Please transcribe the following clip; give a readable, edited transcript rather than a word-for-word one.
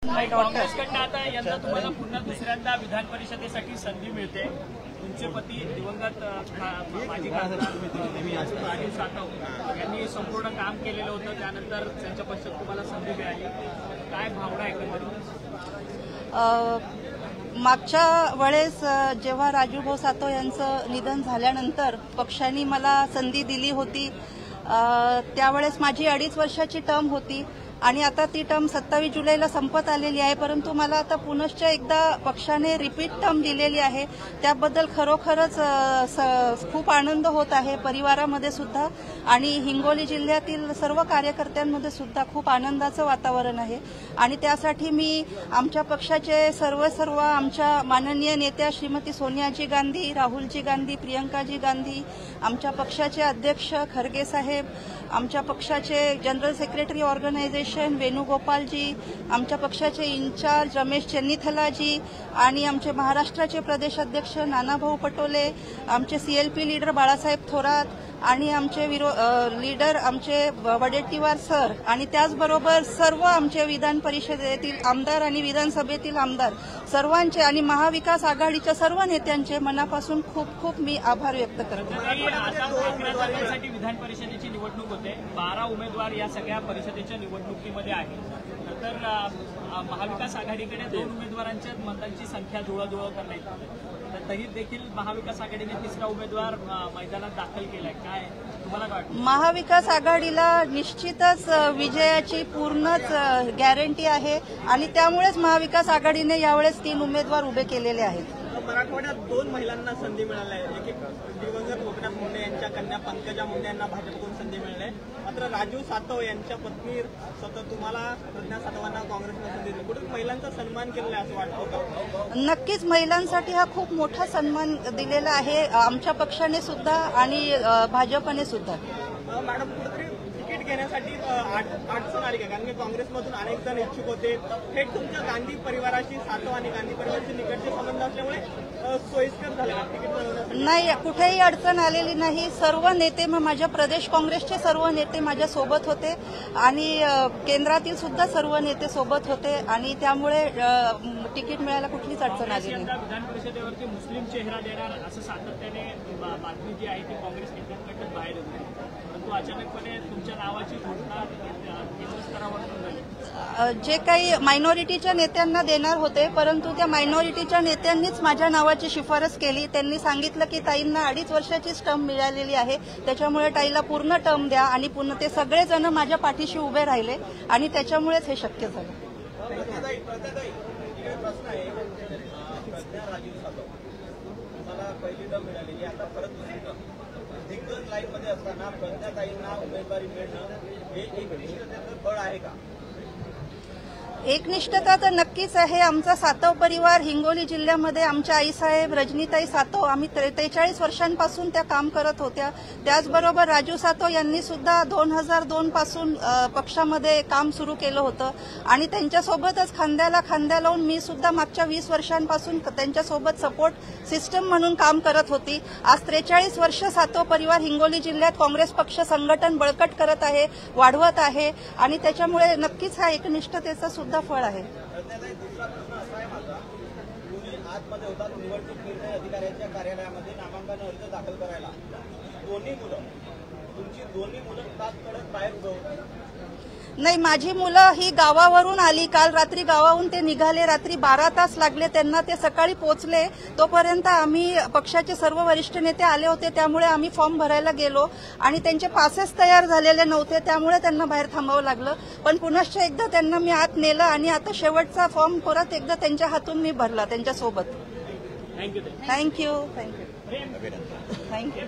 काँग्रेसकडनं आता यंदा तुम्हाला पुन्हा दुसऱ्यांदा विधान परिषदेसाठी संधी मिळते। तुमचे पती दिवंगत माजी खासदार राजीव सातव यांनी संपूर्ण काम केलेलं होतं, त्यानंतर त्यांच्या पश्चात तुम्हाला संधी मिळाली, काय भावना एकंदरीत? मागच्या वेळेस जेव्हा राजूभाऊ सातव यांचं निधन झाल्यानंतर पक्षाने मला संधी दिली होती, त्यावेळेस माझी 2.5 वर्षाची टर्म होती आणि आता ती टर्म 27 जुलैला संपत आलेली आहे। परंतु मला आता पुनश्च एकदा पक्षाने रिपीट टर्म दिलेली आहे, त्याबद्दल खरोखरच खूप आनंद होत आहे परिवारामध्ये सुद्धा आणि हिंगोली जिल्ह्यातील सर्व कार्यकर्त्यांमध्ये सुद्धा खूप आनंदाचं वातावरण आहे। आणि त्यासाठी मी आमच्या पक्षाचे सर्व आमच्या माननीय नेत्या श्रीमती सोनियाजी गांधी, राहुलजी गांधी, प्रियंकाजी गांधी, आमच्या पक्षाचे अध्यक्ष खरगे साहेब, आमच्या पक्षाचे जनरल सेक्रेटरी ऑर्गनायझेशन वेणुगोपालजी, आमच्या पक्षाचे इन्चार्ज रमेश चेन्नीथलाजी आणि आमचे महाराष्ट्राचे प्रदेश अध्यक्ष नानाभाऊ पटोले, आमचे CLP लीडर बाळासाहेब थोरात आणि आमचे लीडर आमचे वडेट्टीवार सर आणि त्याचबरोबर सर्व आमचे विधान परिषदेतील आमदार आणि विधानसभेतील आमदार सर्वांचे आणि महाविकास आघाडीच्या सर्व नेत्यांचे मनापासून खूप मी आभार व्यक्त करते। विधान परिषदेची निवडणूक होते, 12 उमेदवार या सगळ्या परिषदेच्या निवडणुकीमध्ये आहेत। तर महाविकास आघाडीकडे 2 उमेदवारांच्या मतांची संख्या जुळवाजुळव करण्यात आली, तर तरी देखील महाविकास आघाडीने 3रा उमेदवार मैदानात दाखल केलाय, काय तुम्हाला काय वाटतं? महाविकास आघाडीला निश्चितच विजयाची पूर्णच गॅरंटी आहे आणि त्यामुळेच महाविकास आघाडीने यावेळेस 3 उमेदवार उभे केलेले आहेत। मराठवाड्यात 2 महिलांना संधी मिळाली आहे, एक दिवंगत गोपीनाथ मुंडे यांच्या कन्या पंकजा मुंडे यांना भाजपकडून संधी मिळाली आहे, मात्र राजीव सातव यांच्या पत्नी सतत तुम्हाला प्रज्ञा सातवांना काँग्रेसने संधी दिली, कुठे महिलांचा सन्मान केलेला आहे असं वाटतं का? नक्कीच महिलांसाठी हा खूप मोठा सन्मान दिलेला आहे आमच्या पक्षाने सुद्धा आणि भाजपने सुद्धा। मॅडम, कुठेतरी तिकीट घेण्यासाठी अडचण आली का? कारण की काँग्रेसमधून अनेक जण इच्छुक होते, थेट तुमच्या गांधी परिवाराशी सातव आणि गांधी परिवाराचे निकटचे संबंध असल्यामुळे सोयीस्कर झाले तिकीट मिळवण्यासाठी? नाही, कुठेही अडचण आलेली नाही। सर्व नेते माझ्या प्रदेश काँग्रेसचे सर्व नेते माझ्या सोबत होते आणि केंद्रातील सुद्धा सर्व नेते सोबत होते आणि त्यामुळे तिकीट मिळायला कुठलीच अडचण आली नाही। विधान परिषदेवरती मुस्लिम चेहरा देणार असं सातत्याने बातमी जी आहे ती काँग्रेस नेत्यांकडून बाहेर येते, परंतु अचानकपणे तुमच्या नावाची घोषणा केंद्र स्तरावर झाली। जे काही मायनॉरिटीच्या नेत्यांना देणार होते, परंतु त्या मायनॉरिटीच्या नेत्यांनीच माझ्या नावाची शिफारस केली। त्यांनी सांगितलं की ताईंना 2.5 वर्षाचीच टर्म मिळालेली आहे, त्याच्यामुळे ताईला पूर्ण टर्म द्या आणि पुन्हा ते सगळेजण माझ्या पाठीशी उभे राहिले आणि त्याच्यामुळेच हे शक्य झालं। पहिली टर्म मिळालेली, आता परत दुसरी टर्म, दिग्गज लाईनमध्ये असताना प्रज्ञाताईंना उमेदवारी मिळणं हे एक निष्ठतेचं फळ आहे का? एकनिष्ठता तर नक्कीच आहे। आमचा सातव परिवार हिंगोली जिल्ह्यामध्ये आमच्या आईसाहेब रजनीताई सातव आम्ही 43 वर्षांपासून त्या काम करत होत्या। त्याचबरोबर राजू सातव यांनी सुद्धा 2002 पासून पक्षामध्ये काम सुरू केलं होतं आणि त्यांच्यासोबतच खांद्याला खांद्या लावून मी सुद्धा मागच्या 20 वर्षांपासून त्यांच्यासोबत सपोर्ट सिस्टम म्हणून काम करत होती। आज 43 वर्ष सातव परिवार हिंगोली जिल्ह्यात काँग्रेस पक्ष संघटन बळकट करत आहे, वाढवत आहे आणि त्याच्यामुळे नक्कीच हा एकनिष्ठतेचा सुद्धा फळ आहे। दुसरा प्रश्न असा आहे माझा, तुम्ही आतमध्ये होता निवडणूक निर्णय अधिकाऱ्यांच्या कार्यालयामध्ये नामांकन अर्ज दाखल करायला, तुमची दोन्ही मुलं तात्काळ बाहेर उभं होती? नाही, माझी मुलं ही गावावरून आली, काल रात्री गावावरून ते निघाले, रात्री 12 तास लागले त्यांना, ते सकाळी पोहोचले। तोपर्यंत आम्ही पक्षाचे सर्व वरिष्ठ नेते आले होते, त्यामुळे आम्ही फॉर्म भरायला गेलो आणि त्यांचे पासेस तयार झालेले नव्हते, त्यामुळे त्यांना बाहेर थांबावं लागलं। पण पुनश्च एकदा त्यांना मी आत नेलं आणि आता शेवटचा फॉर्म परत एकदा त्यांच्या हातून मी भरला त्यांच्यासोबत। थँक्यू। थँक्यू।